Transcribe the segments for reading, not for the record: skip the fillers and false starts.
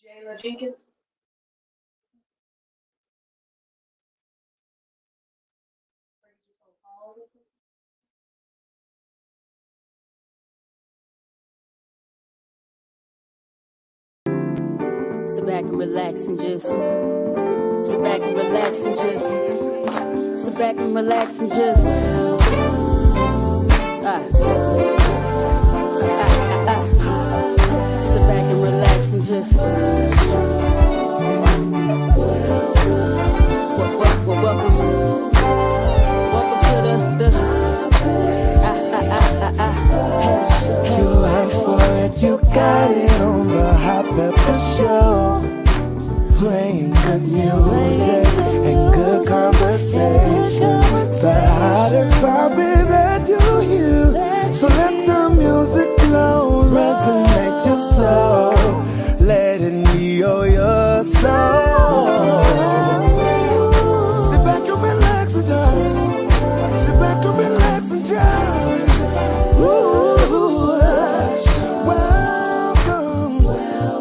Jenkins. Sit back and relax and just sit back and relax and just sit back and relax and just sit back and relax and just welcome to the You asked for it, you got it on the Hot Pepper Show. Playing good music and good conversation. The hottest topic that you hear. So let the music flow, resonate your soul. Let it heal your soul. Sit back and relax and just sit back and relax and just welcome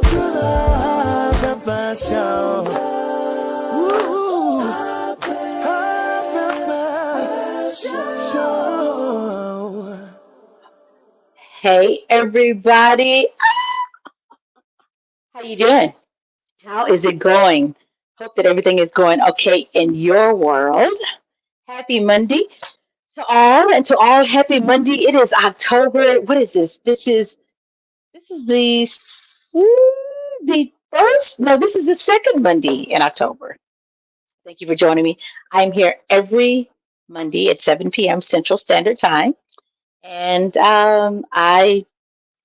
to the Hot Pepper Show. Hot Pepper Show. Hey everybody, how you doing? How is it going? Hope that everything is going okay in your world. Happy Monday to all, and to all, happy Monday. It is October. What is this? This is the first. No, this is the second Monday in October. Thank you for joining me. I'm here every Monday at 7 p.m. Central Standard Time, and I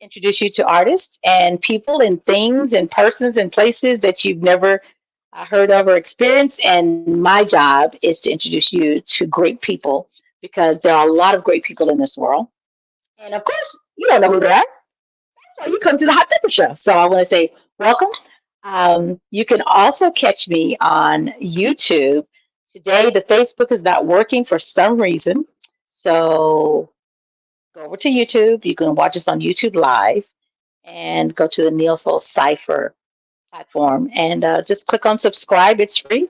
introduce you to artists and people and things and persons and places that you've never heard of or experienced. And my job is to introduce you to great people because there are a lot of great people in this world. And of course, you don't know who they are. That's why you come to the Hot Pepper Show. So I want to say welcome. You can also catch me on YouTube. Today, the Facebook is not working for some reason. So go over to YouTube. You can watch us on YouTube Live and go to the Neil Soul Cypher platform and just click on subscribe. It's free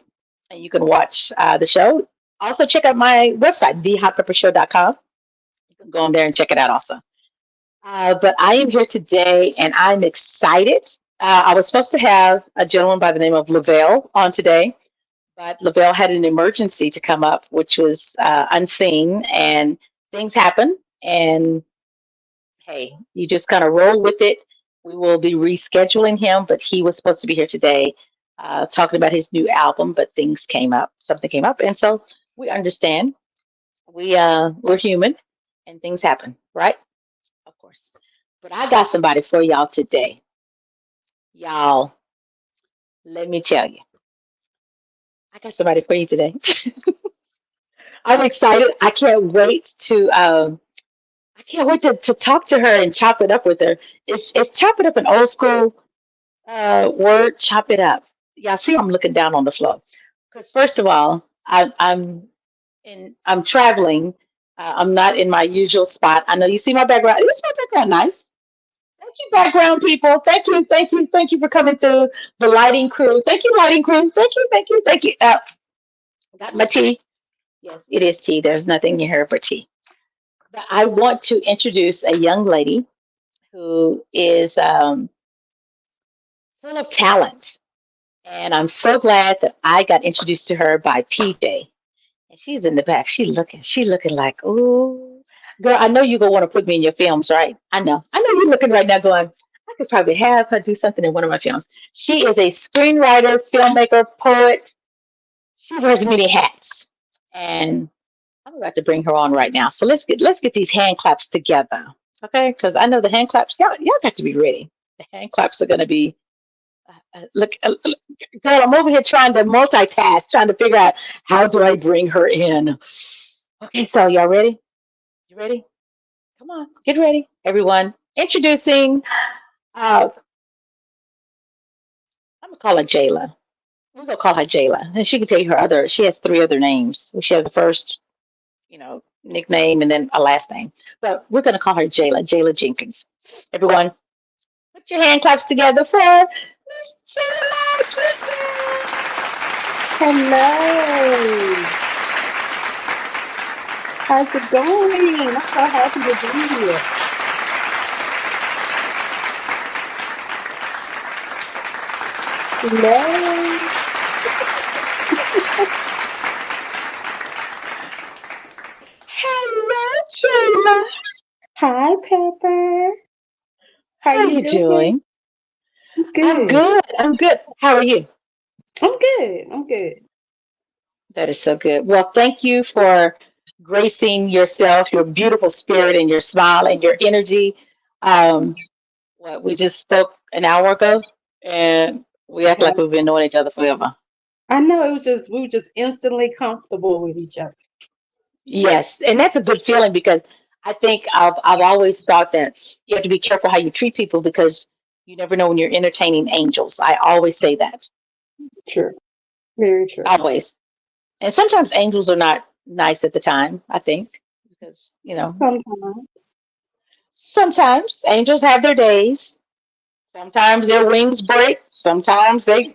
and you can watch the show. Also, check out my website, thehotpeppershow.com. You can go on there and check it out also. But I am here today and I'm excited. I was supposed to have a gentleman by the name of Lavelle on today, but Lavelle had an emergency to come up, which was unseen, and things happen. And hey, you just kind of roll with it. We will be rescheduling him, but he was supposed to be here today talking about his new album, but things came up, something came up. And so we understand. We're human and things happen, right? Of course. But I got somebody for y'all today. Y'all, let me tell you, I got somebody for you today. I'm excited. I can't wait to talk to her and chop it up with her. It's chop it up an old school word, chop it up. Y'all see I'm looking down on the floor. Because first of all, I'm traveling. I'm not in my usual spot. I know you see my background. Is my background nice? Thank you, background people. Thank you for coming through the lighting crew. Thank you, lighting crew. Thank you. Got my tea. Yes, it is tea. There's nothing in here but tea. But I want to introduce a young lady who is full of talent. And I'm so glad that I got introduced to her by PJ. And she's in the back. She looking like, ooh, girl, I know you're gonna want to put me in your films, right? I know. I know you're looking right now going, I could probably have her do something in one of my films. She is a screenwriter, filmmaker, poet. She wears many hats. And I'm about to bring her on right now. So let's get these hand claps together. Okay? Because I know the hand claps, y'all got to be ready. The hand claps are gonna be look, girl, I'm over here trying to multitask, trying to figure out how do I bring her in. Okay, so y'all ready? You ready? Come on, get ready, everyone. Introducing, I'm gonna call her Jala. We're gonna call her Jala, and she can tell you her other. She has three other names. She has a first, nickname, and then a last name. But we're gonna call her Jala, Jala Jenkins. Everyone, put your hand claps together for Miss Jala. Hello. How's it going? I'm so happy to be here. Hello. Hello, Jala. Hi, Pepper. How How are you you doing? doing? I'm I'm good. good. I'm good. How are you? I'm good. I'm good. That is so good. Well, thank you for gracing yourself, your beautiful spirit, and your smile and your energy. Um, what we just spoke an hour ago, and we act like Yeah. we've been knowing each other forever. I know it was just we were just instantly comfortable with each other. Yes, and that's a good feeling because I think I've always thought that you have to be careful how you treat people because you never know when you're entertaining angels. I always say that. True. Very true. Always. And sometimes angels are not nice at the time, I think, because, Sometimes. sometimes angels have their days. Sometimes their wings break. Sometimes the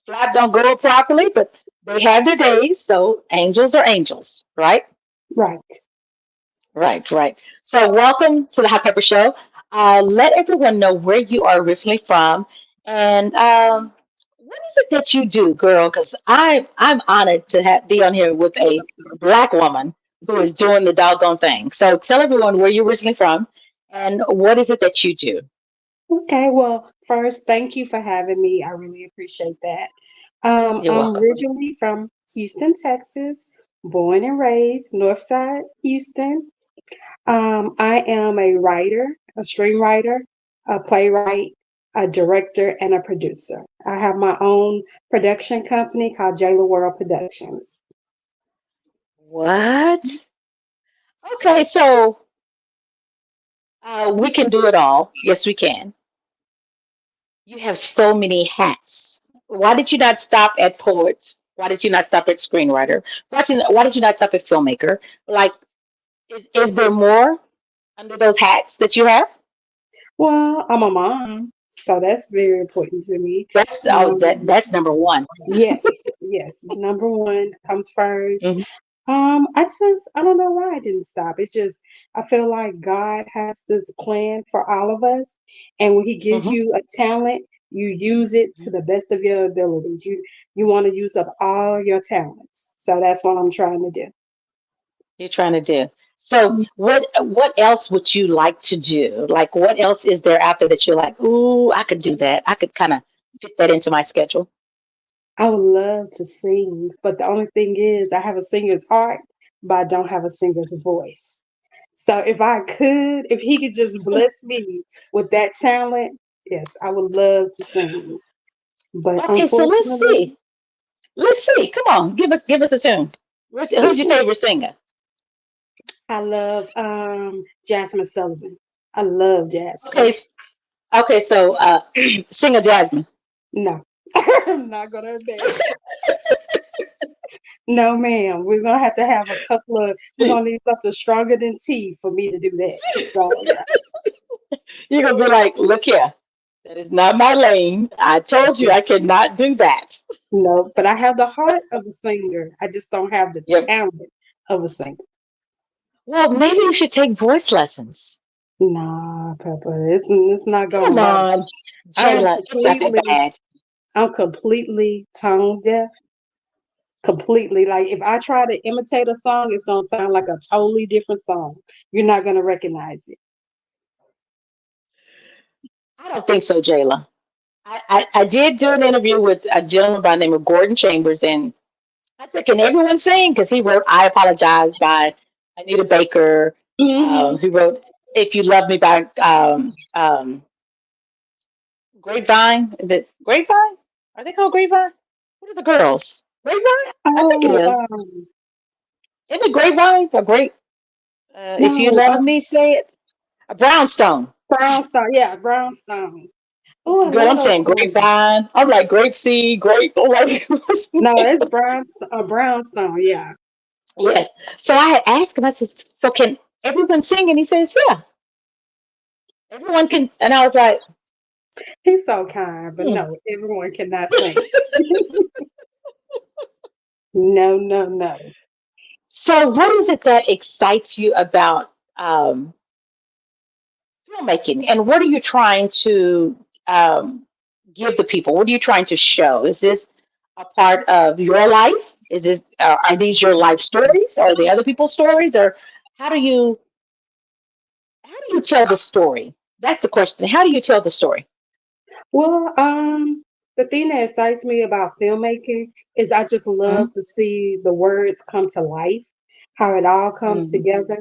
flap don't go up properly, but they have their days. So angels are angels, right? Right. Right, right. So welcome to the Hot Pepper Show. Let everyone know where you are originally from, and what is it that you do, girl? Because I'm honored to be on here with a black woman who is doing the doggone thing. So tell everyone where you're originally from, and what is it that you do? Okay, well, first, thank you for having me. I really appreciate that. You're I'm welcome. originally from Houston, Texas, born and raised Northside Houston. I am a writer, a screenwriter, a playwright, a director, and a producer. I have my own production company called JalaWorld Productions. What? Okay, so we can do it all. Yes, we can. You have so many hats. Why did you not stop at poet? Why did you not stop at screenwriter? Why did you not stop at filmmaker? Like, is there more under those hats that you have? Well, I'm a mom, so that's very important to me. That's Um, that's number one. yes, yes, number one comes first. Mhm, I don't know why I didn't stop. It's just I feel like God has this plan for all of us, and when He gives mhm, you a talent, you use it to mhm. the best of your abilities. You want to use up all your talents. So that's what I'm trying to do. You're trying to do. So, what else would you like to do? Like, what else is there out there that you're like, ooh, I could do that. I could kind of fit that into my schedule. I would love to sing, but the only thing is I have a singer's heart, but I don't have a singer's voice. So if he could just bless me with that talent, yes, I would love to sing. But Okay, so let's unfortunately, see. Let's see. Come on, give us a tune. Who's your favorite singer? I love Jasmine Sullivan. I love Okay, Jasmine. okay. So, singer Jasmine. No, I'm not gonna dance. No, ma'am. We're You're gonna need something stronger than tea for me to do that. So yeah, gonna be like, look here, that is not my lane. I told you I could not do that. no. But I have the heart of a singer. I just don't have the Yep. talent of a singer. Well, maybe you should take voice lessons. Nah, Pepper, it's not gonna Come work. on, I'm Jayla. It's not that completely, bad. I'm completely tone deaf. Completely. Like if I try to imitate a song, it's gonna sound like a totally different song. You're not gonna recognize it. I don't think so, Jayla. I did do an interview with a gentleman by the name of Gordon Chambers, and I said, "Can everyone sing?" Because he wrote "I Apologize" by Anita Baker. Hmm. He wrote "If You Love Me" by Grapevine. Is it Grapevine? Are they called Grapevine? What are the girls? Grapevine? I think it Oh, is. Isn't it Grapevine or Grape? If you no, love me, say it. A brownstone. Brownstone. Yeah, Brownstone. Oh, I Girl, love I'm those saying songs. grapevine. I'm like grape seed, grape. I'm like, what's the No, name it's of Brownstone. Yeah. Yes. So I had asked him, I said, so can everyone sing? And he says, yeah, everyone can. And I was like, He's so kind, but Hmm. no, everyone cannot sing. No, no, no. So, what is it that excites you about filmmaking, and what are you trying to um, give the people? What are you trying to show? Is this a part of your life? Is this are these your life stories? Are they other people's stories, or how do you how do you tell the story? That's the question. How do you tell the story? Well, the thing that excites me about filmmaking is I just love Mm-hmm. to see the words come to life, how it all comes Mm-hmm. together.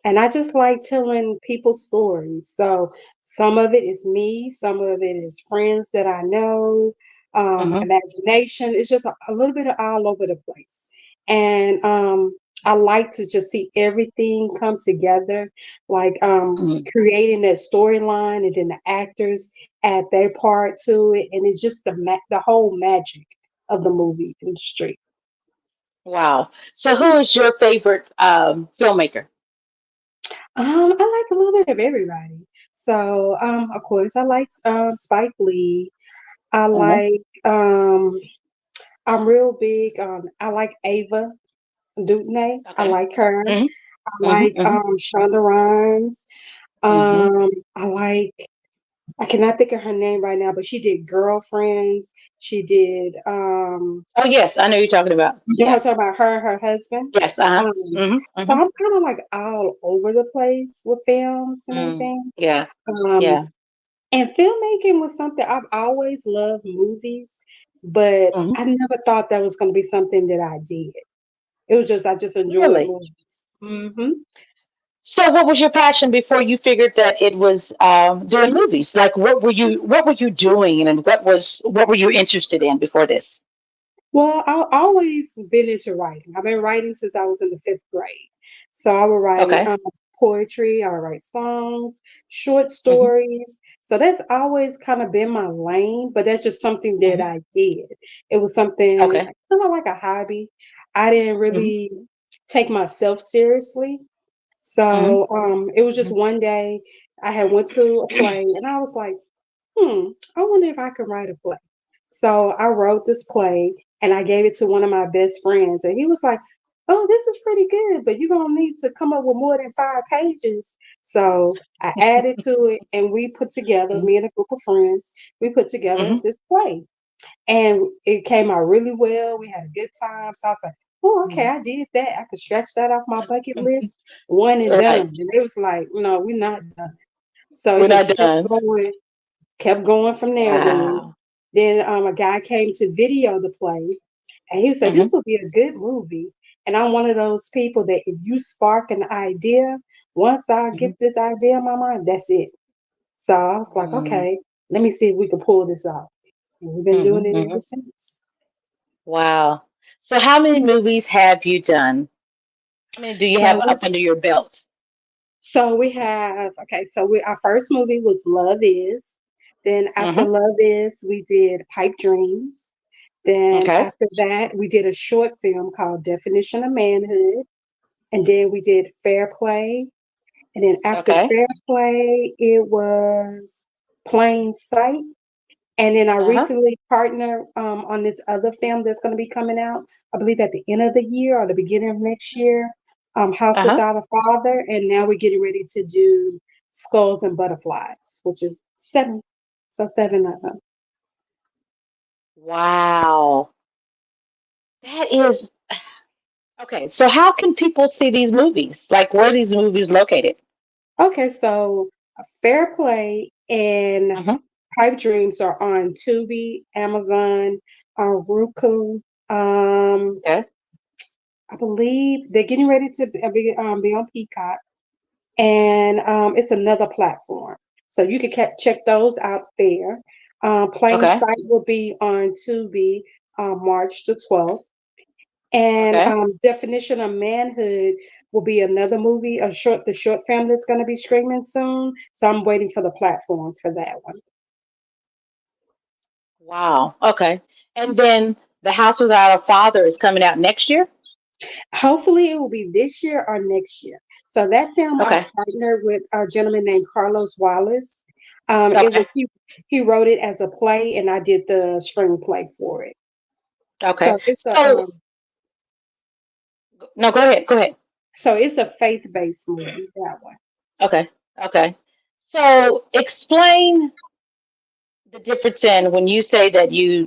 And I just like telling people stories. So some of it is me, some of it is friends that I know, Mm-hmm. imagination. It's just a little bit of all over the place. And I like to just see everything come together, like creating that storyline, and then the actors add their part to it, and it's just the whole magic of the movie industry. Wow. So, who is your favorite filmmaker? I like a little bit of everybody. So, of course, I like Spike Lee. I Mm-hmm. like I'm real big on I like Ava DuVernay. I Okay. like her. Mm-hmm. I like Mm-hmm. Shonda Rhimes. Mm-hmm. I like I cannot think of her name right now, but she did Girlfriends. She did Oh yes, I know you're talking about. you know Yeah. what I'm talking about her and her husband. Yes. Uh-huh. Um Mm-hmm. so Mm-hmm. I'm kind of like all over the place with films and Mm. everything. Yeah. Um Yeah. And filmmaking was something I've always loved movies, but Mm-hmm. I never thought that was going to be something that I did. It was just I just enjoyed Really? movies. Hmm. So, what was your passion before you figured that it was doing movies? Like, what were you doing, and what were you interested in before this? Well, I've always been into writing. I've been writing since I was in the fifth grade. So I would write Okay. poetry, I would write songs, short Mm-hmm. stories. So that's always kind of been my lane, but that's just something that Mm-hmm. I did. It was something Okay. kind of like a hobby. I didn't Mm-hmm. really take myself seriously. Mm-hmm. So it was just one day I had went to a play and I was like, I wonder if I could write a play. So I wrote this play and I gave it to one of my best friends. And he was like, oh, this is pretty good, but you're going to need to come up with more than 5 pages. So I added to it and we put together, Mm-hmm. me and a group of friends, we put together Mm-hmm. this play. And it came out really well. We had a good time. So I was like, oh, okay, I did that. I could scratch that off my bucket Mm-hmm. list, one and done. Right. And it was like, no, we're not done. So it We're just not done. kept going from there. Wow. Then a guy came to video the play, and he said this Mm-hmm. would be a good movie. And I'm one of those people that if you spark an idea, once I Mm-hmm. get this idea in my mind, that's it. So I was like, Mm-hmm. okay, let me see if we can pull this off. And we've been doing it Mm-hmm. ever since. Wow. So, how many movies have you done? How many do you have So up under your belt? so we have okay. So our first movie was Love Is. Then after Mm-hmm. Love Is, we did Pipe Dreams. Then Okay. after that, we did a short film called Definition of Manhood. And then we did Fair Play. And then after Okay. Fair Play, it was Plain Sight. And then I Uh-huh. recently partnered on this other film that's going to be coming out, I believe at the end of the year or the beginning of next year, House Uh-huh. Without a Father. And now we're getting ready to do Skulls and Butterflies, which is seven. So seven of them. Wow. That is okay. So how can people see these movies? Like where are these movies located? Okay, so Fair Play and Mm-hmm. Pipe Dreams are on Tubi, Amazon, Roku. Okay. I believe they're getting ready to be on Peacock, and it's another platform. So you can check those out there. Plain Okay. Sight will be on Tubi March the 12th. And Okay. Definition of Manhood will be another movie, the short film that's going to be streaming soon. So I'm waiting for the platforms for that one. Wow. Okay. And then The House Without a Father is coming out next year? Hopefully, it will be this year or next year. So that film, I Okay. partnered with a gentleman named Carlos Wallace. It was Okay. he wrote it as a play, and I did the screenplay for it. Okay. So it's a So no, go ahead. Go ahead. faith based movie, that one. Okay. Okay. So explain the difference in when you say that you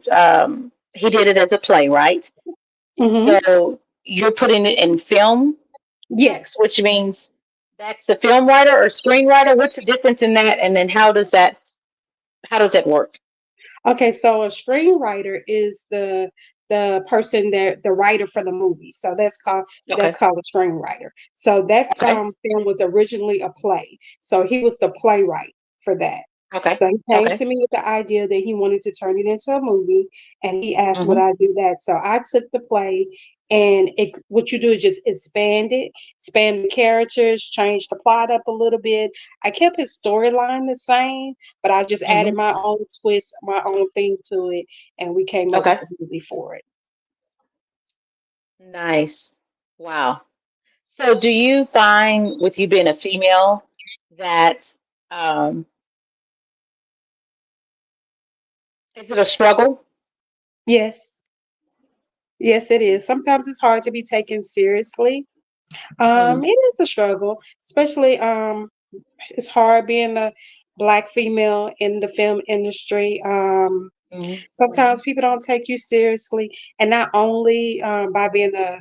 he did it as a play, right? And Hmm. so you're putting it in film text, Yes. which means that's the film writer or screenwriter. What's the difference in that? And then how does that work? Okay, so a screenwriter is the person that the writer for the movie. So that's Okay. called a screenwriter. So that Okay. film was originally a play. So he was the playwright for that. Okay. So he came Okay. to me with the idea that he wanted to turn it into a movie, and he asked would Mm-hmm. I do that. So I took the play, and what you do is just expand it, expand the characters, change the plot up a little bit. I kept his storyline the same, but I just added Mm-hmm. my own twist, my own thing to it, and we came up with Okay. a movie for it. Nice. Wow. So do you find with you being a female that um is it a struggle? Yes, yes, it is. Sometimes it's hard to be taken seriously. Mm-hmm. It is a struggle, especially it's hard being a black female in the film industry. Mm-hmm. Sometimes people don't take you seriously, and not only by being a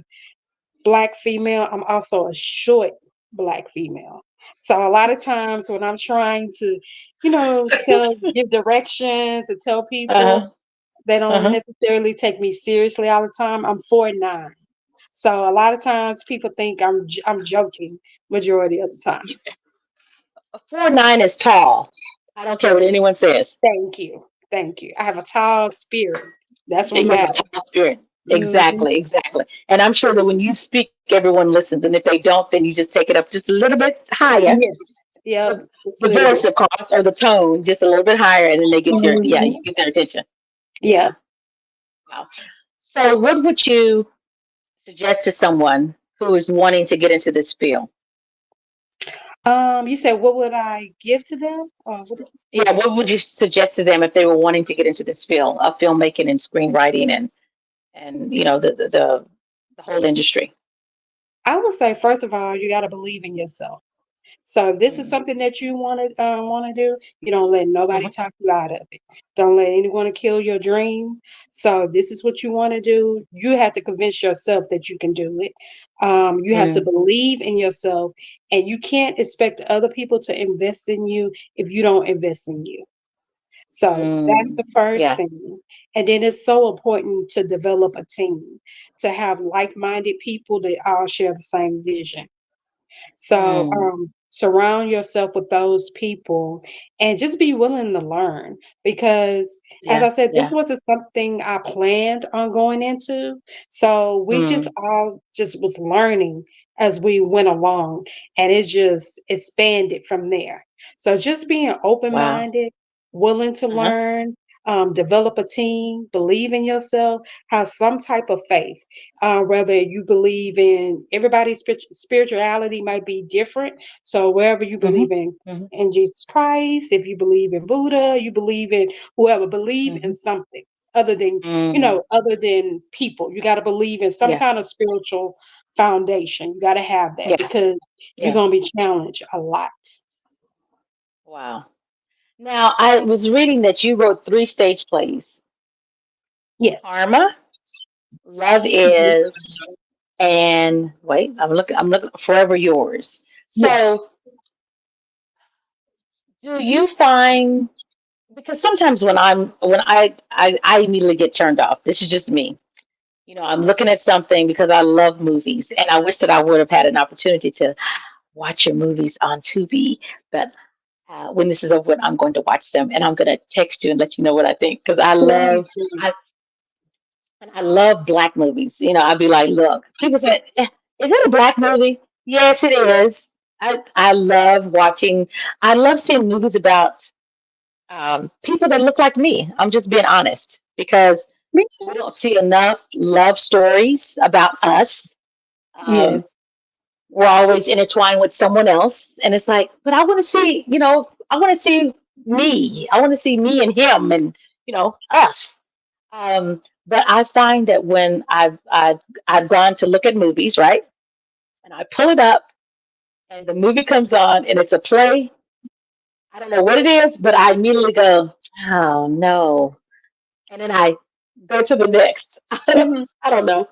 black female, I'm also a short black female. So a lot of times when I'm trying to, give directions and tell people, Uh-huh. they don't Uh-huh. necessarily take me seriously all the time. I'm 4'9". So a lot of times people think I'm joking majority of the time. 4'9" is tall. I don't care what anyone says. Thank you. Thank you. I have a tall spirit. That's what You have a tall matters. spirit. Hmm. Exactly, exactly. And I'm sure that when you speak, everyone listens. And if they don't, then you just take it up just a little bit higher. Yes. Yep. The, Just a the little voice, bit. of course, or the tone, just a little bit higher, and then they get you Hmm. get their attention. Yeah. Yep. Wow. So, what would you suggest to someone who is wanting to get into this field? You said what would I give to them? What did Yeah, what would you suggest to them if they were wanting to get into this field of filmmaking and screenwriting and the whole industry? I would say first of all, you got to believe in yourself. So if this is Mm-hmm. something that you want to do, you don't let nobody Mm-hmm. talk you out of it. Don't let anyone kill your dream. So if this is what you want to do, you have to convince yourself that you can do it. You have to Mm, believe in yourself, and you can't expect other people to invest in you if you don't invest in you. So that's mm, the first yeah, thing. And then it's so important to develop a team, to have like-minded people that all share the same vision. So, mm, surround yourself with those people and just be willing to learn because, as yeah, I said, this yeah. wasn't something I planned on going into. So we just Mm, all just was learning as we went along, and it just expanded from there. So just being wow. open-minded, willing to Uh-huh. learn, develop a team, believe in yourself, have some type of faith, whether you believe in everybody's spirituality might be different. So wherever you Mm-hmm. believe Mm-hmm. in Jesus Christ, if you believe in Buddha, you believe in whoever, believe in Mm-hmm. something other than Mm, other than people. You got to believe in some yeah, kind of spiritual foundation. You got to have that yeah, because you're yeah. going to be challenged a lot. Wow. Now, I was reading that you wrote three stage plays: Yes. Karma, Love Mhm. Is, and wait, I'm looking Forever Yours. Yes. So, do you find because sometimes when I immediately get turned off. This is just me. You know, I'm looking at something because I love movies, and I wish that I would have had an opportunity to watch your movies on Tubi. But when this is over, I'm going to watch them, and I'm going to text you and let you know what I think because Please do. I love black movies. You know, I'd be like, look, people say, is it a black movie? Yes, it is. I love watching. I love seeing movies about people that look like me. I'm just being honest because Me we too. don't see enough love stories about us. Um, Yes. we're always intertwined with someone else, and it's like, but I want to see, I want to see. me. I want to see me and him and, us. But I find that when I've gone to look at movies, right? And I pull it up and the movie comes on and it's a play. I don't know what it is, but I immediately go, oh no. And then I go to the next. Hmm. I don't know.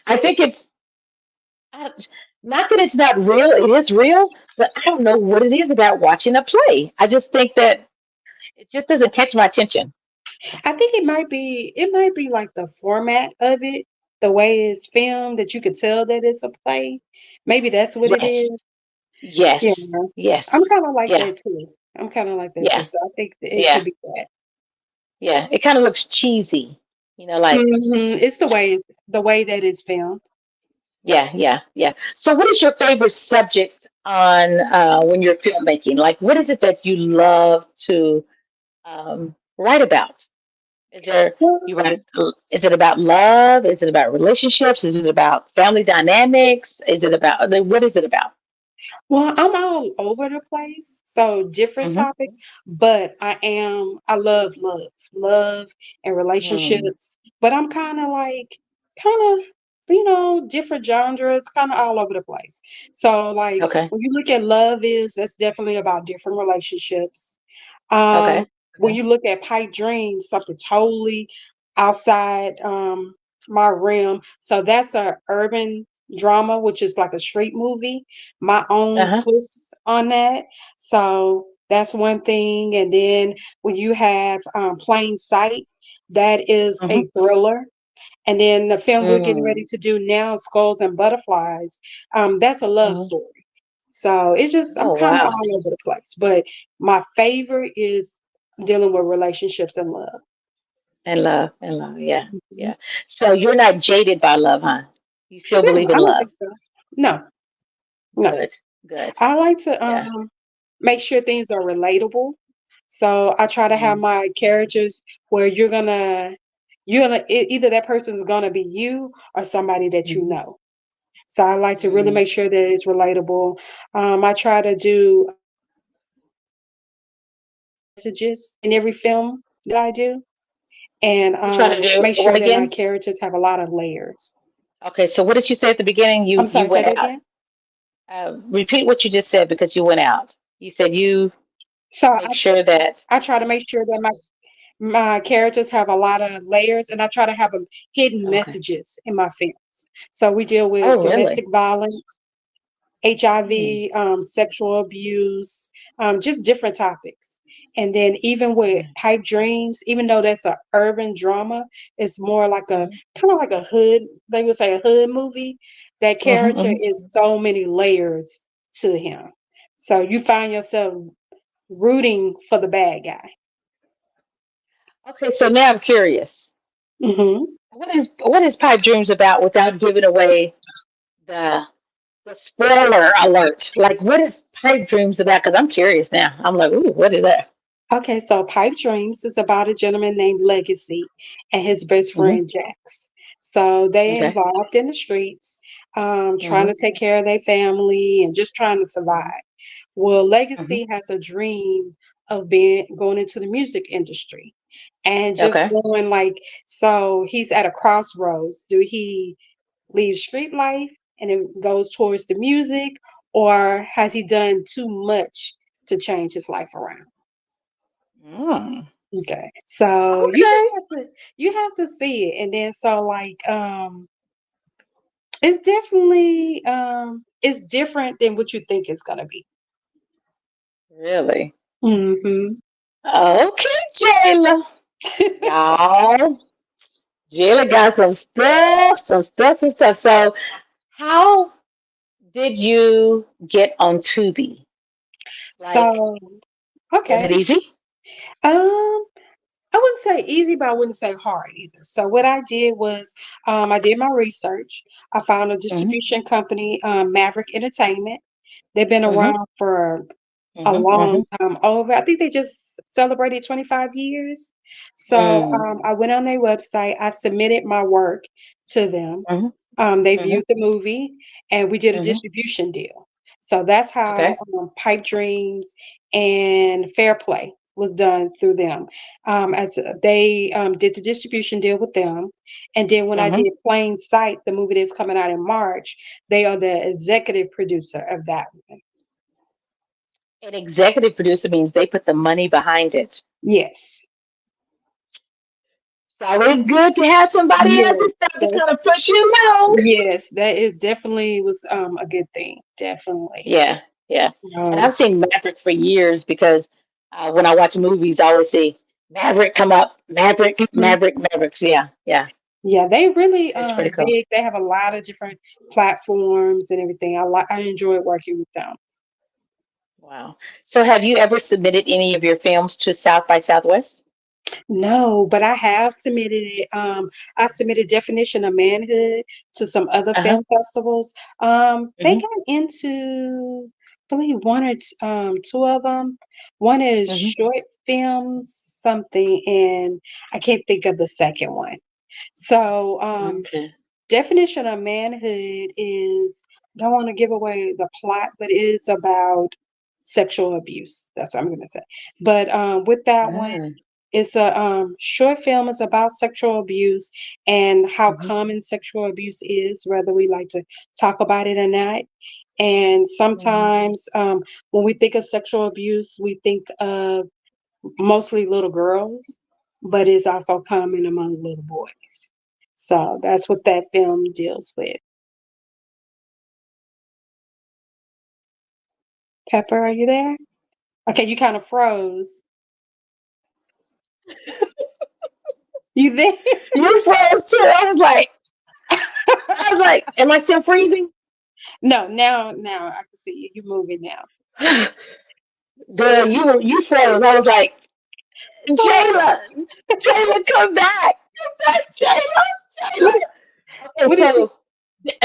I think it's I, not that it's not real, it is real, but I don't know what it is about watching a play. I just think that it just doesn't catch my attention. I think it might be like the format of it, the way it's filmed, that you could tell that it's a play. Maybe that's what it is. Yes, Yeah, yes, I'm yes, kind of like yeah, that too. I'm kind of like that too. yeah, So I think that it could yeah, be that. yeah. It kind of looks cheesy, like, It's the way that it's filmed. yeah, yeah, yeah. So, what is your favorite subject on when you're filmmaking? Like, what is it that you love to write about? Is there you write? Is it about love? Is it about relationships? Is it about family dynamics? Is it about what is it about? Well, I'm all over the place, so different Mm-hmm. topics, but I love love and Mm. relationships, but I'm kind of, different genres, kind of all over the place. So, like, Okay. when you look at love that's definitely about different relationships. Um, Okay. when Okay. you look at Pipe Dreams, something totally outside my realm. So that's a urban drama, which is like a street movie. My Uh own huh. twist on that. So that's one thing. And then when you have Plain Sight, that is Mm-hmm. a thriller. And then the film we're getting Mm. ready to do now, Skulls and Butterflies, that's a love Hmm. story. So it's just, I'm Oh kind of wow. all over the place. But my favorite is dealing with relationships and love. And love. And love. Yeah. Mhm. Yeah. So you're not jaded by love, huh? You still No, believe I in don't love. think so. No, no. Good. Good. I like to Yeah. make sure things are relatable. So I try to have Mm-hmm. my characters where either that person's gonna be you or somebody that you Mm-hmm. know. So I like to really Mm. make sure that it's relatable. I try to do messages in every film that I do, and You try to do make what sure that my again? characters have a lot of layers. Okay. So what did you say at the beginning? I'm You sorry, say went that out. again. Repeat what you just said because you went out. You said you So make sure that. I try to make sure that my characters have a lot of layers, and I try to have hidden Okay. messages in my films. So we deal with Oh, domestic really? violence, Mm. HIV, sexual abuse, just different topics. And then even with Mm. Pipe Dreams, even though that's a urban drama, it's more like a Mhm. kind of like a hood, they would say a hood movie. That Mhm, character mhm. is so many layers to him. So you find yourself rooting for the bad guy. Okay, so now I'm curious. Hmm. What is Pipe Dreams about without giving away the the spoiler alert? Like, what is Pipe Dreams about? Because I'm curious now. I'm like, ooh, what is that? Okay, so Pipe Dreams is about a gentleman named Legacy and his best Hmm. friend Jax. So they Okay. involved in the streets, trying Hmm. to take care of their family and just trying to survive. Hmm. Well, Hmm. Legacy has a dream of being going into the music industry and just Okay. going like, so he's at a crossroads. Do he leave street life and it goes towards the music, or has he done too much to change his life around? Mm. Okay. So you just Okay. have to see it. And then so like it's definitely it's different than what you think it's gonna be. Really? Hmm. Okay, Jayla. Y'all, Jayla got some stuff, some stuff, some stuff. So, how did you get on Tubi? Like, So was it okay. easy? Um I wouldn't say easy, but I wouldn't say hard either. So what I did was I did my research. I found a Hmm. distribution company, Maverick Entertainment. They've been Hmm. around for a Hmm. long Hmm. time over. I think they just celebrated 25 years. So Mm. I went on their website. I submitted my work to them. Mhm, They mhm, viewed the movie and we did a mhm. distribution deal. So that's how Okay. Pipe Dreams and Fair Play was done through them. As they did the distribution deal with them, and then when I Hmm. did Plain Sight, the movie that's coming out in March, they are the executive producer of that one. An executive producer means they put the money behind it. Yes, It's always good to have somebody yes, else's stuff to that, kind of push you along. yes, that is definitely was a good thing, definitely. Yeah, yeah. And So I've seen Maverick for years because when I watch movies, I always see Maverick come up, Maverick, mhm. Maverick, Mavericks. Yeah, yeah. Yeah, they really It's pretty cool. big. They have a lot of different platforms and everything. I enjoyed working with them. Wow. So have you ever submitted any of your films to South by Southwest? No, but I have submitted it. I submitted Definition of Manhood to some other Uh-huh. film festivals. They Hmm. got into, I believe, one or two of them. One is Hmm. short films, something, and I can't think of the second one. So, Okay. Definition of Manhood is, don't want to give away the plot, but it is about sexual abuse. That's what I'm going to say. But with that one, Ah. it's a short film. It's about sexual abuse and how Hmm. common sexual abuse is, whether we like to talk about it or not. And Hmm. sometimes when we think of sexual abuse, we think of mostly little girls, but it's also common among little boys. So that's what that film deals with. Pepper, are you there? Okay, you kind of froze. You there? You froze too. I was like, am I still freezing? No, now I can see you. You're moving now. Girl, you froze. I was like, Jayla, Jayla, come back. Come back, Jayla, Jayla. What Okay, what did you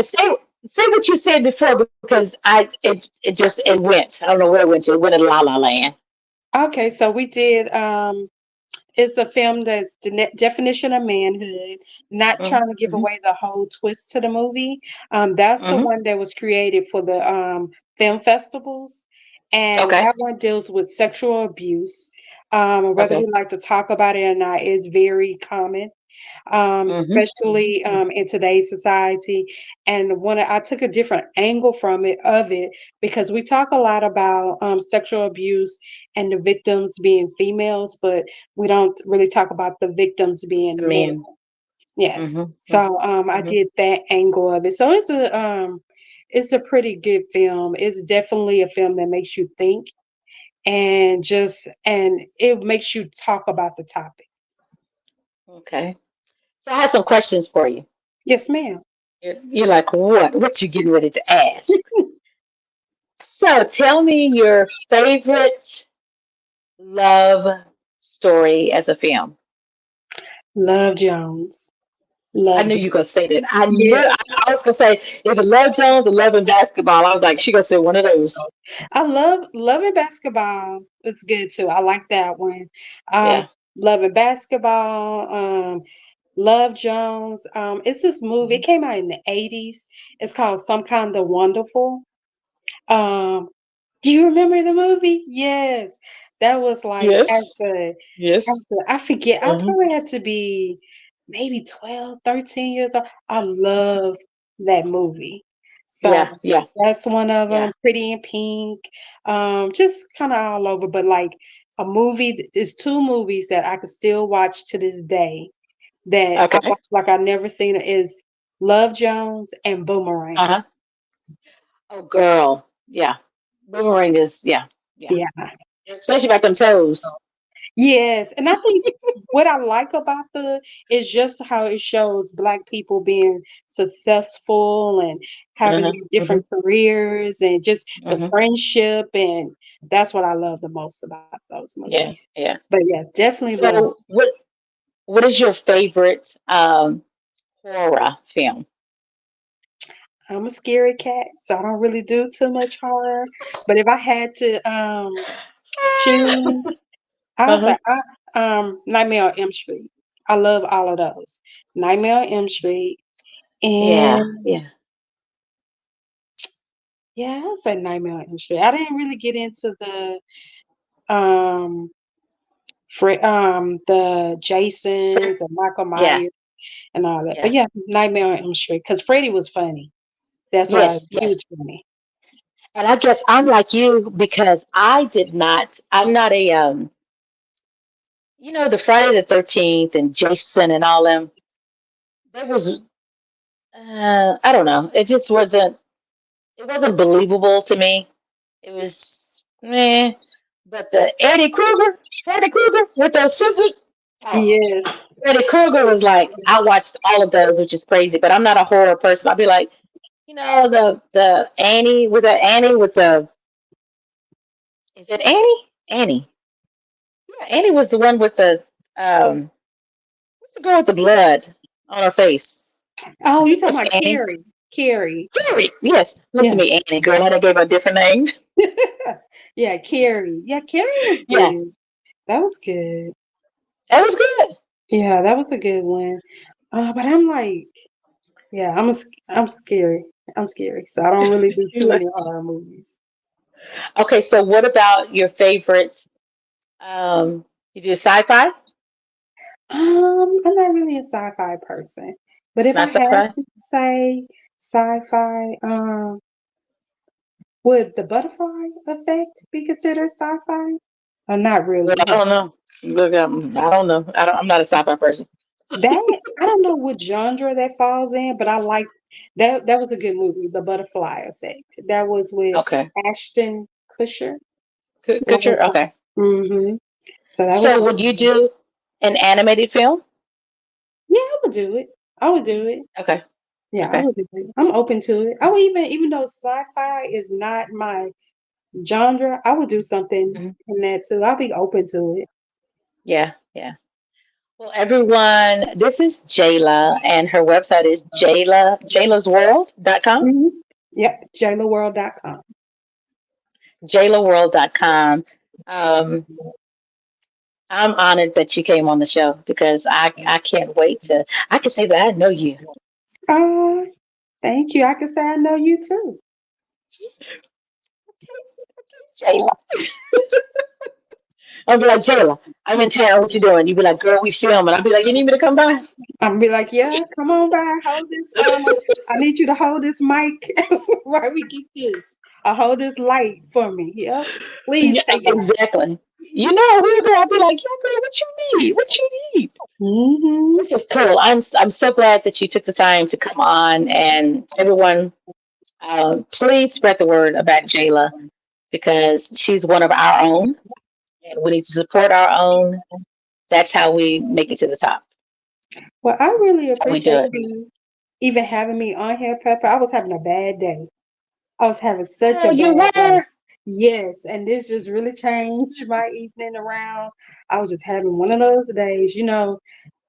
so say what you said before because it went. I don't know where it went to. It went in La La Land. Okay, so we did it's a film that's the definition of manhood, not trying to give Mm-hmm. away the whole twist to the movie. That's the Hmm. one that was created for the film festivals. And Okay. that one deals with sexual abuse. Whether we Okay. like to talk about it or not, is very common, Hmm. especially in today's society. And I took a different angle from it of it because we talk a lot about sexual abuse and the victims being females, but we don't really talk about the victims The being men. men. Yes. Hmm. So I Hmm. did that angle of it. So it's a pretty good film. It's definitely a film that makes you think and it makes you talk about the topic. Okay. So I have some questions for you. Yes, ma'am. You're like, what? What you getting ready to ask? So tell me your favorite love story as a film. Love Jones. I Love knew you were gonna Jones. say that. I knew Yes. I was gonna say if it Love Jones or Love and Basketball. I was like, she gonna say one of those. I love Loving Basketball. It's good too. I like that one. Um, Yeah. Loving Basketball. Love Jones. It's this movie. It Mhm. came out in the 80s. It's called Some Kind of Wonderful. Um, do you remember the movie? Yes. That was like Yes. Yes. I forget. I Hmm. probably had to be maybe 12, 13 years old. I love that movie. So Yeah. Yeah. that's one of them. Yeah. Pretty in Pink. Just kind of all over. But like a movie, there's two movies that I could still watch to this day that I Okay. watch like I've never seen it is Love Jones and Boomerang. Uh-huh. Oh, girl. Yeah. Boomerang is yeah. Yeah. Yeah. Especially about them toes. Yes, and I think what I like about the is just how it shows Black people being successful and having Uh-huh. these Hmm. different careers and just the Hmm. friendship, and that's what I love the most about those Yeah. movies. Yeah. But yeah, definitely love. So what is your favorite horror film? I'm a scary cat, so I don't really do too much horror. But if I had to choose, I would say Uh-huh. Nightmare on Elm Street. I love all of those. Nightmare on Elm Street. Yeah. And Yeah. yeah, I'll say Nightmare on Elm Street. I didn't really get into um, the Jasons and Michael Yeah. Myers and all that. But Yeah. yeah, Nightmare on Elm Street because Freddy was funny. That's why Yes. he Yes. was funny. And I guess I'm like you because I did not. I'm not a the Friday the 13th and Jason and all them. There was I don't know. It just wasn't. It wasn't believable to me. It was meh. But the Freddy Krueger with those scissors. Oh, Yes. Freddy Krueger was like I watched all of those, which is crazy. But I'm not a horror person. I'll be like, the Annie was that Annie with the is it Annie? Annie. Yeah, Annie was the one with the um what's the girl with the blood on her face? Oh, I you think talking that's about Annie. Carrie? Carrie. Carrie. Yes. Listen Yeah. to me, Annie, girl. I done gave her a different name. Yeah, Carrie. Yeah, Carrie was Yeah, good. That was good. that was good. Yeah, that was a good one. But I'm like, yeah, I'm scary. I'm scary. So I don't really do You too like- many horror movies. Okay, so what about your favorite you do sci-fi? I'm not really a sci-fi person, but if I Not had sci-fi? to say sci-fi, would the butterfly effect be considered sci-fi? Not Well, really, I huh? don't know. Look, I don't know. I'm not a sci-fi person. That I don't know what genre that falls in, but I like that. That was a good movie, The Butterfly Effect. That was with Okay. Ashton Kutcher. That Kutcher? was Okay. mm-hmm. So that was So would you do an animated film? yeah, I would do it. I would do it. Okay. Yeah, I Okay. would do it. I'm open to it. I would even though sci-fi is not my genre, I would do something Mhm. in that too. I'll be open to it. Yeah, yeah. Well, everyone, this is Jala, and her website is jalasworld.com. Mm-hmm. Yep, JalaWorld.com. JalaWorld.com. Um, I'm honored that you came on the show because I can't wait to I can say that I know you. Uh, thank you. I can say I know you too. Jayla. I'll be like, Jayla, I'm in town. What you doing? You be like, girl, we filming. I'll be like, you need me to come by? I'm be like, yeah, come on by, hold this. I need you to hold this mic while we get this. Hold this light for me. Yep, please Yeah, come by. exactly. You know, we'll go. I'll be like, yeah, girl, what you need? What you need? Hmm. This is cool. I'm so glad that you took the time to come on, and everyone, please spread the word about Jayla because she's one of our own, and we need to support our own. That's how we make it to the top. Well, I really How we do appreciate it. you even having me on here, Pepper. I was having a bad day. I was having such Oh, a you bad day. were. Yes, and this just really changed my evening around. I was just having one of those days.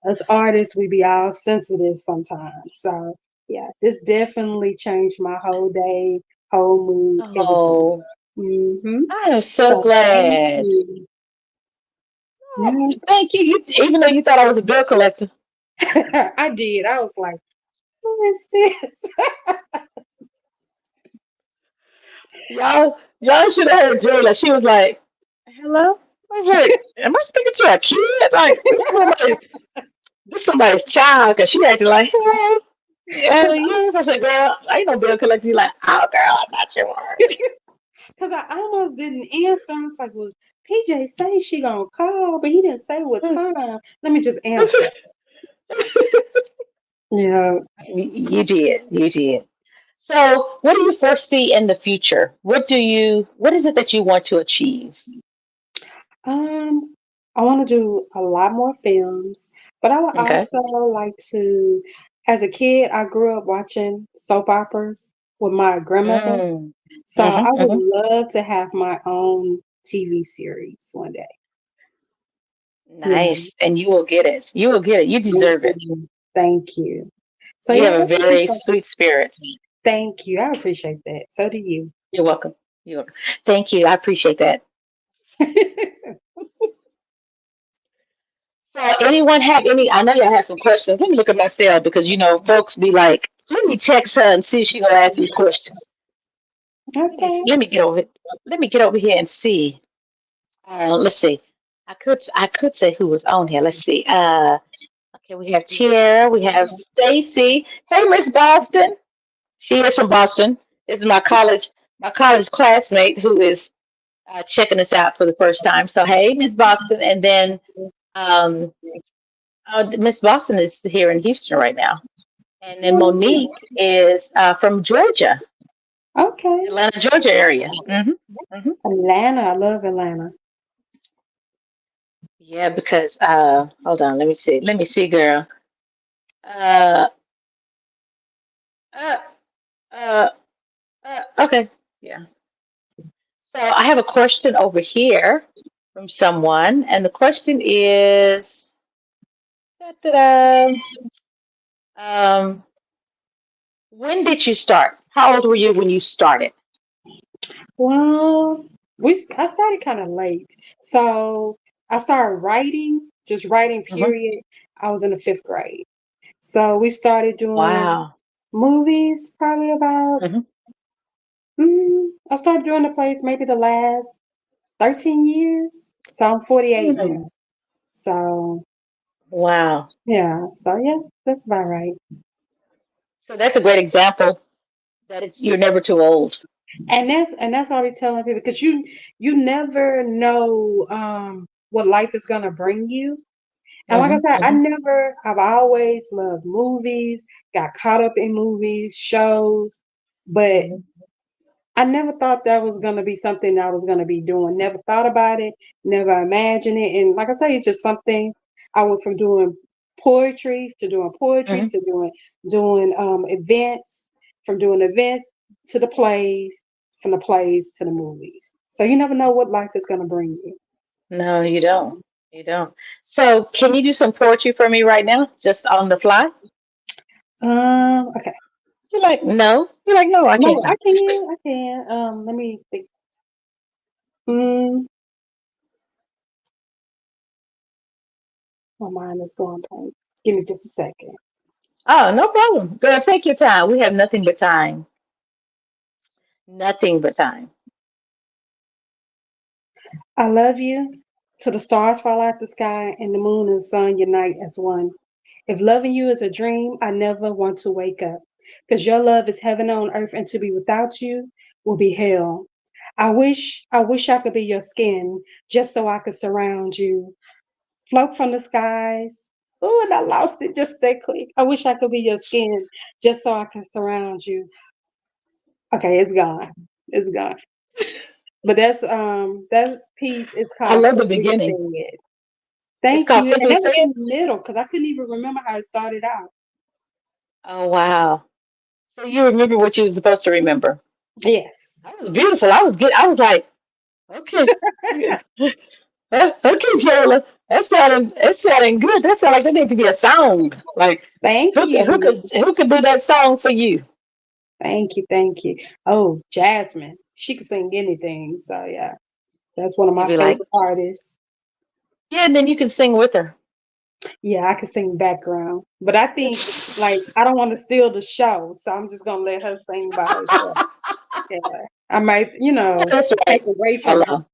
As artists, we be all sensitive sometimes. So, yeah, this definitely changed my whole day, whole mood, everything. Oh, Hmm. I am so So, thank glad. you. Oh, Yeah, thank you. Even though you thought I was a bill collector, I did. I was like, who is this? y'all should have heard Julia. She was like, "Hello." I was like, "Am I speaking to a kid? Like this is somebody's child?" Because she acted like, "Hello." Yeah, yes. I said, "Girl, I ain't no bill collector." You like, "Oh, girl, I thought you were." Because I almost didn't answer. I was like, well, PJ say she gonna call, but he didn't say what time. Let me just answer. Yeah. You did. You did. So, what do you foresee in the future? What is it that you want to achieve? Um, I want to do a lot more films, but I would Okay. also like to, as a kid, I grew up watching soap operas with my grandmother. Mm. So I Mm-hmm, would mm-hmm. love to have my own TV series one day. Yeah. Nice. And you will get it. You will get it. You Thank deserve it. you. Thank you. So You yeah, have a that would be very something. sweet spirit. Thank you. I appreciate that. So do you. You're welcome. You're welcome. Thank you. I appreciate that. So, anyone have any? I know y'all have some questions. Let me look at myself because folks be like, "Let me text her and see if she gonna ask these questions." Okay. Let me get over. Let me get over here and see. Let's see. I could say who was on here. Let's see. Okay, we have Tiara, we have Stacy. Hey, Miss Boston. She is from Boston. This is my college classmate who is checking us out for the first time. So hey, Miss Boston, and then um, Miss Boston is here in Houston right now, and then Oh, Monique is from Georgia, okay. Atlanta, Georgia area. Hmm. Atlanta. I love Atlanta. Yeah, because hold on, let me see, girl. Uh, uh, uh, okay, yeah. So I have a question over here from someone, and the question is, da-da-da, um, when did you start? How old were you when you started? Well, I started kind of late. So I started writing, just writing, Hmm. period. I was in the fifth grade. So we started doing Wow. movies probably about, Hmm. I started doing the plays maybe the last 13 years. So I'm 48 Hmm. now. So Wow. yeah, that's about right. So that's a great example that it's you're never too old. And that's what I be telling people because you never know what life is gonna bring you. And like I Hmm. said, Hmm. I've always loved movies, got caught up in movies, shows, but Hmm. I never thought that was going to be something I was going to be doing. Never thought about it, never imagined it. And like I say, it's just something I went from doing poetry Hmm. to doing events, from doing events to the plays, from the plays to the movies. So you never know what life is going to bring you. No, you don't. You don't. So can you do some poetry for me right now, just on the fly? Okay. You're like, no. You're like, no, I No, can't. I can. I can. Let me think. Mm, my mind is going blank. Give me just a second. Oh, no problem. Girl, take your time. We have nothing but time. Nothing but time. I love you till the stars fall out the sky and the moon and sun unite as one. If loving you is a dream, I never want to wake up. Because your love is heaven on earth, and to be without you will be hell. I wish I could be your skin, just so I could surround you. Float from the skies. Oh, and I lost it just that quick. I wish I could be your skin, just so I can surround you. Okay, it's gone. It's gone. But that piece is I called love the Simply beginning. Said. It's Thank called you. And Simply that was Said. in the middle because I couldn't even remember how it started out. Oh, wow. So you remember what you were supposed to remember. Yes. That was beautiful. I was good. I was like, okay. Yeah. Okay, Jala. That sounding good. That sounded like it need to be a song. Like Thank who could who you. could who could do that song for you? Thank you. Thank you. Oh, Jasmine. She could sing anything. So yeah, that's one of You'd my be like, favorite artists. yeah, and then you can sing with her. Yeah, I could sing background. But I think like I don't want to steal the show, so I'm just gonna let her sing by herself. Yeah. I might, That's take right. away from her. Hello.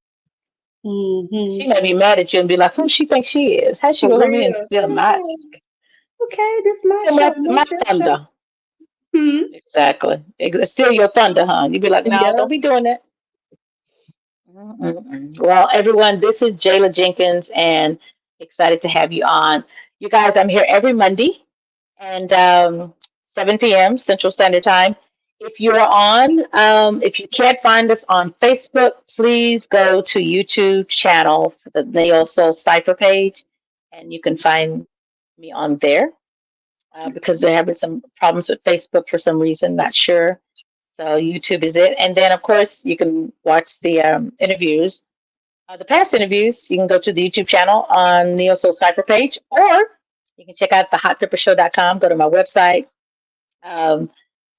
Hmm. She may be mad at you and be like, who she thinks she is? How she For gonna come here and real. steal my Okay, this my steal show, my, not my your show. thunder? Hmm. Exactly. Steal your thunder, huh? You'd be like, no, Yeah. don't be doing that. Mm-mm. Well, everyone, this is Jayla Jenkins, and excited to have you on. You guys, I'm here every Monday and 7 p.m. Central Standard Time. If you can't find us on Facebook, please go to YouTube channel for the Neo Soul Cipher page, and you can find me on there because they're having some problems with Facebook for some reason, not sure. So YouTube is it. And then, of course, you can watch the interviews, the past interviews. You can go to the YouTube channel on Neo Soul Cipher page, or you can check out the hotpeppershow.com, go to my website um,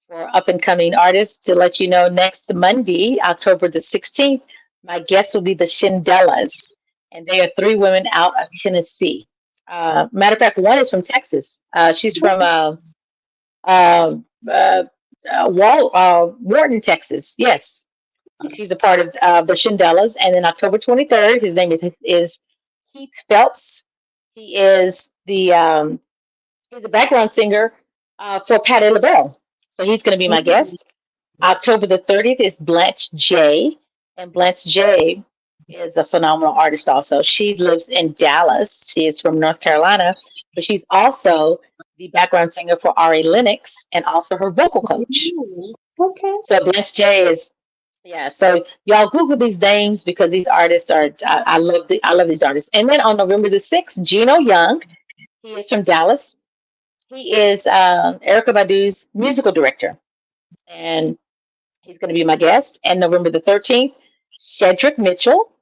for up and coming artists to let you know next Monday, October the 16th, my guests will be the Shindellas, and they are three women out of Tennessee. Matter of fact, one is from Texas. She's from uh, uh, Wharton, Texas. Yes. She's a part of the Shindellas. And then October 23rd, his name is Keith Phelps. He is he's a background singer for Patti LaBelle. So he's going to be my Mm, guest. October the 30th is Blanche J. And Blanche J is a phenomenal artist also. She lives in Dallas. She is from North Carolina, but she's also the background singer for Ari Lennox and also her vocal coach. mm, okay. So Blanche J is yeah. So y'all Google these names because these artists are I love these artists. And then on November the 6th, Gino Young, he is from Dallas. He is Erica Badu's musical director, and he's going to be my guest. And November the 13th, Shedrick Mitchell.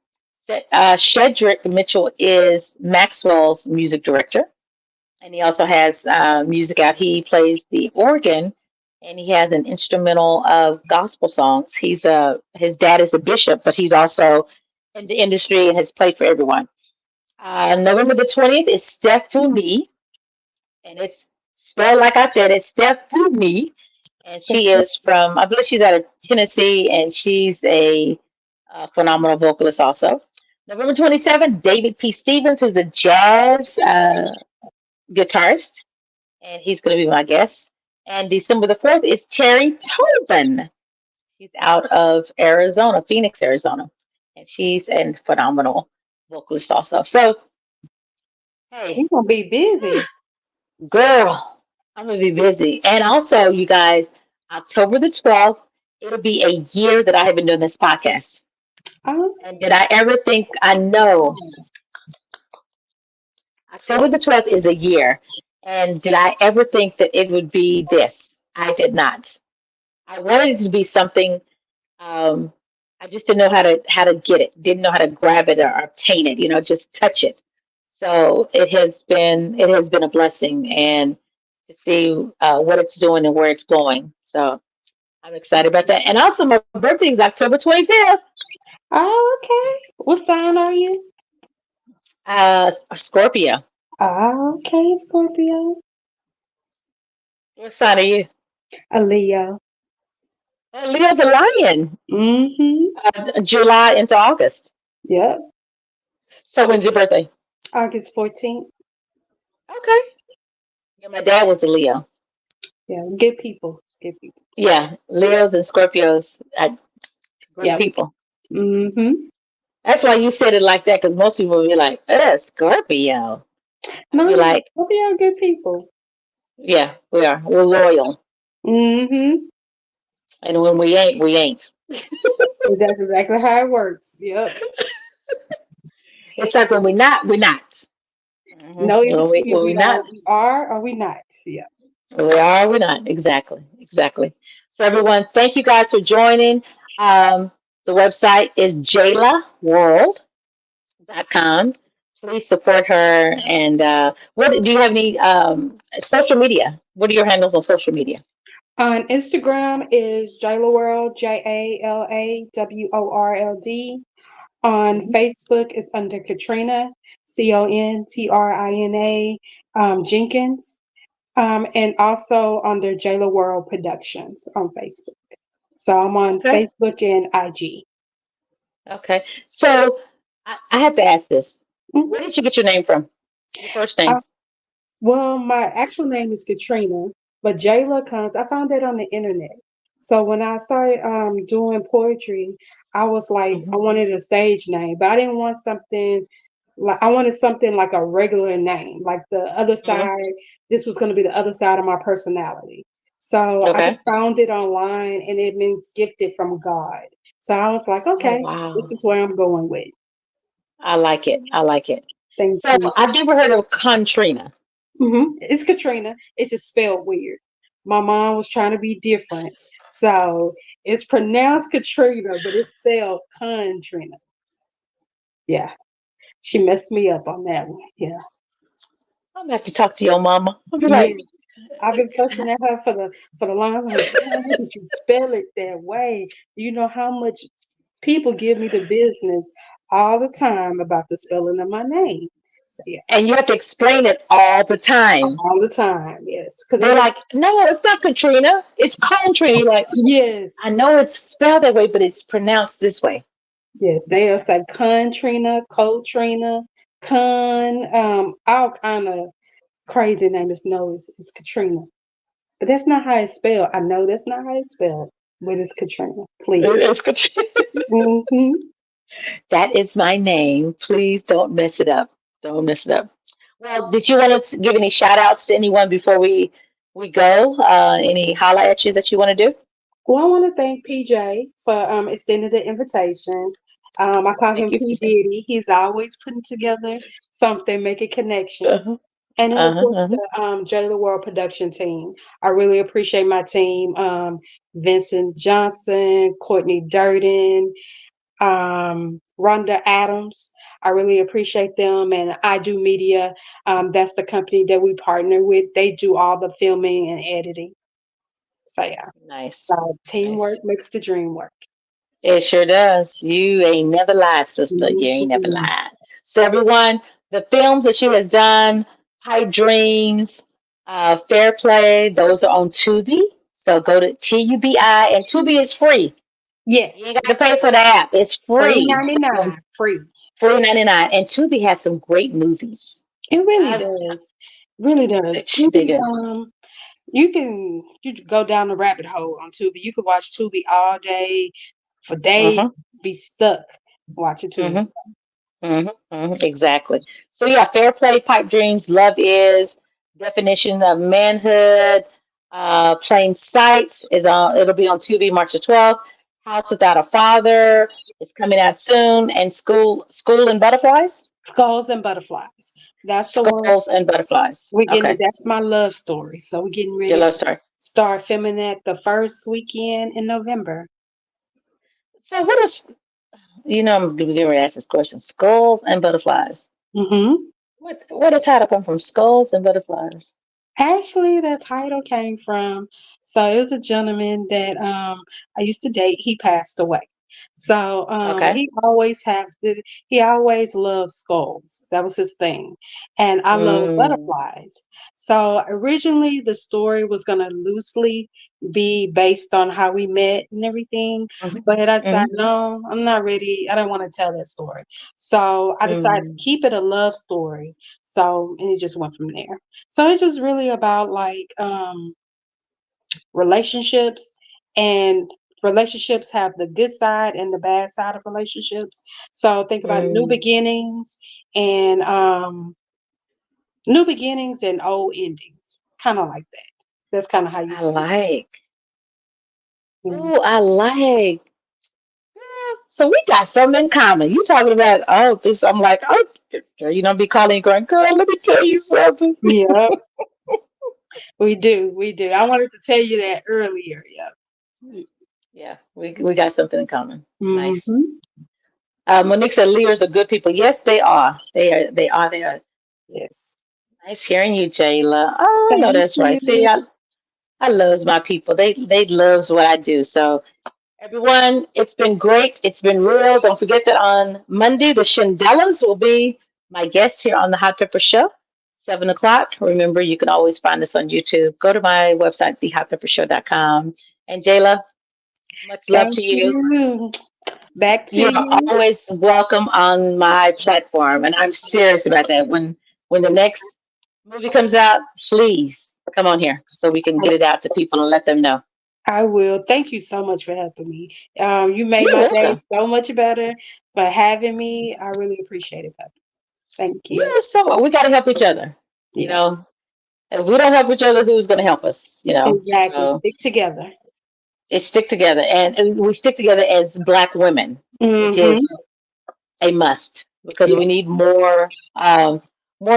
Shedrick Mitchell is Maxwell's music director, and he also has music out. He plays the organ, and he has an instrumental of gospel songs. His dad is a bishop, but he's also in the industry and has played for everyone. November the 20th is Stephanie, and it's spelled like I said, it's Stephanie, and she is from, I believe she's out of Tennessee, and she's a phenomenal vocalist also. November 27th, David P. Stevens, who's a jazz guitarist, and he's going to be my guest. And December the 4th is Terry Tobin. She's out of Arizona, Phoenix, Arizona, and she's a phenomenal vocalist also. So, hey, You're gonna be busy. girl, I'm gonna be busy. And also, you guys, October the 12th, it'll be a year that I have been doing this podcast. Oh, And did I ever think I know October the 12th is a year? And did I ever think that it would be this? I did not. I wanted it to be something. Um, I just didn't know how to get it. Didn't know how to grab it or obtain it. Just touch it. So it has been a blessing, and to see what it's doing and where it's going. So I'm excited about that. And also, my birthday is October 25th. oh, okay. What sign are you? A Scorpio. Oh, okay, Scorpio. What sign are you? A Leo. Oh, Leo's a lion. Mm-hmm. July into August. Yep. So when's your birthday? August 14th. Okay. Yeah, my dad was a Leo. Yeah, good people. Good people. Yeah, Leos and Scorpios are great Yep. people. Mm-hmm. That's why you said it like that, because most people will be like, Scorpio. I'd No, be like, Scorpio are good people. yeah, we are. We're loyal. Mm-hmm. And when we ain't, we ain't. That's exactly how it works. Yep. It's like when we're not, we're not. Mhm. No in When we between. when we We not, are, we are, or we not. Yeah. we are, we're not. Exactly. Exactly. So everyone, thank you guys for joining. Um, the website is JalaWorld.com. Please support her. And what do you have any social media? What are your handles on social media? On Instagram is JalaWorld, JalaWorld. On Mhm. Facebook is under Contrina, Contrina, Jenkins, and also under JalaWorld Productions on Facebook. So I'm on Okay. Facebook and IG. Okay. So I have to ask this. Mhm. Where did you get your name from? Your first name? Uh, well, my actual name is Katrina, but Jayla comes. I found that on the internet. So when I started doing poetry, I was like, I Hmm. wanted a stage name, but I didn't want something like I wanted something like a regular name, like the other Hmm. side. This was going to be the other side of my personality. So I Okay. just found it online, and it means gifted from God. So I was like, Oh, okay, this wow. is where I'm going with. I like it. I like it. Thank So you. I've never heard of Contrina. It's Katrina. It's just spelled weird. My mom was trying to be different. So it's pronounced Katrina, but it's spelled Contrina. Yeah. She messed me up on that one. Yeah. I'm gonna have to talk to your mama. I'll be Yeah. like, I've been fussing at her for the longest. Like, "Damn, why did you spell it that way? You know how much people give me the business all the time about the spelling of my name. So yes, And you have to explain it all the time. all the time. Yes, because They're like, no, it's not Katrina. It's Contrina. You're like, I yes, know it's spelled that way, but it's pronounced this way. yes, they are like Contrina, Cotrina, all kind of crazy name is no, it's Katrina. But that's not how it's spelled. I know that's not how it's spelled, but it's Katrina. Please. It's Katrina. Hmm. That is my name. Please don't mess it up. Don't mess it up. Well, did you want to give any shout outs to anyone before we go? Any highlights that you want to do? Well, I want to thank PJ for extending the invitation. I call Thank him you, P PJ. Diddy. He's always putting together something, making connections. Uh-huh, And then, of uh-huh, course, uh-huh. the JalaWorld production team. I really appreciate my team. Vincent Johnson, Courtney Durden, Rhonda Adams. I really appreciate them. And I Do Media. That's the company that we partner with. They do all the filming and editing. So yeah, Nice, so teamwork nice. makes the dream work. It sure does. You ain't never lied, sister. You ain't never Mhm. lied. So everyone, the films that she has done, Pipe Dreams, Fair Play, those are on Tubi. So go to TUBI, and Tubi is free. You Yes, ain't got to pay for the app. It's free free. ninety So nine, free. $4.99. And Tubi has some great movies. It really I, does, really does. they Tubi, do. you can go down the rabbit hole on Tubi. You could watch Tubi all day for days, Mm-hmm, be stuck watching Tubi. mm-hmm, exactly. So yeah, Fair Play, Pipe Dreams, Love Is, Definition of Manhood, Plain Sight is on. It'll be on Tubi March the 12th. House Without a Father is coming out soon, and School and Butterflies, Skulls and Butterflies. That's the one Skulls and Butterflies. we're getting. Okay, That's my love story. So we're getting your ready love to story. start filming that the first weekend in November. So what is, I'm getting ready to ask this question. Skulls and Butterflies. Hmm. Where did title come from? Skulls and Butterflies. Actually, the title came from, so it was a gentleman that I used to date. He passed away. So Okay. he always loved skulls. That was his thing. And I love Mm, butterflies. So originally the story was gonna loosely be based on how we met and everything. mhm, But I decided, mhm, no, I'm not ready. I don't want to tell that story. So I decided to mm, keep it a love story. So and it just went from there. So it's just really about like relationships, and relationships have the good side and the bad side of relationships. So think about mm. and new beginnings and old endings. Kind of like that. That's kind of how you I see like. it. Oh, I like. Yeah, so we got something in common. You talking about, oh, this, I'm like, oh, girl, you don't be calling and going, girl, let me tell you something. Yeah, we do. We do. I wanted to tell you that earlier. Yeah. Yeah, we got something in common. Nice. Hmm. Monique said leaders are good people. Yes, they are. They are. Yes. Nice hearing you, Jayla. Oh, I know Thank that's right. See, you. I loves my people. They loves what I do. So everyone, it's been great. It's been real. Don't forget that on Monday, the Shindellas will be my guest here on the Hot Pepper Show, 7 o'clock. Remember, you can always find us on YouTube. Go to my website, thehotpeppershow.com. And Jayla, much love Thank to you. you. Back to You're you. always welcome on my platform, and I'm serious about that. When the next movie comes out, please come on here so we can get it out to people and let them know. I will. Thank you so much for helping me. You made You're my day welcome. so much better for having me. I really appreciate it, Pepper. Thank you. You're so we got to help each other. You Yeah, know, if we don't help each other, who's going to help us? exactly. So Stick together. it's stick together, and we stick together as Black women, which Mm-hmm. is a must because Yeah. we need more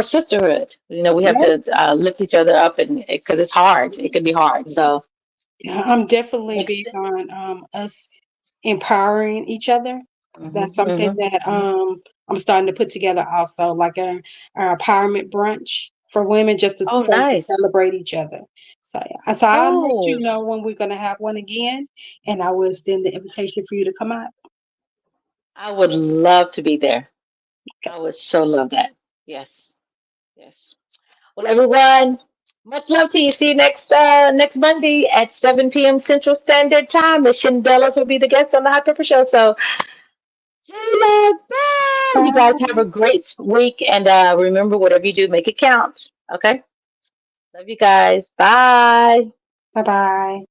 sisterhood. We have Yep. to lift each other up, and because it's hard, it can be hard. So Yeah, I'm definitely next, big on us empowering each other. That's something that hmm. I'm starting to put together also, like a empowerment brunch for women, just to, Oh, for us to nice. celebrate each other. So yeah, so I'll let you Oh, know when we're gonna have one again, and I will extend the invitation for you to come out. I would love to be there. Okay. I would so love that. Yes. Yes. Well, everyone, much love to you. See you next Monday at 7 p.m. Central Standard Time. Miss Shandelas will be the guest on the Hot Pepper Show. So, Jayla, bye. You guys have a great week, and remember, whatever you do, make it count. Okay. Love you guys. Bye. Bye bye.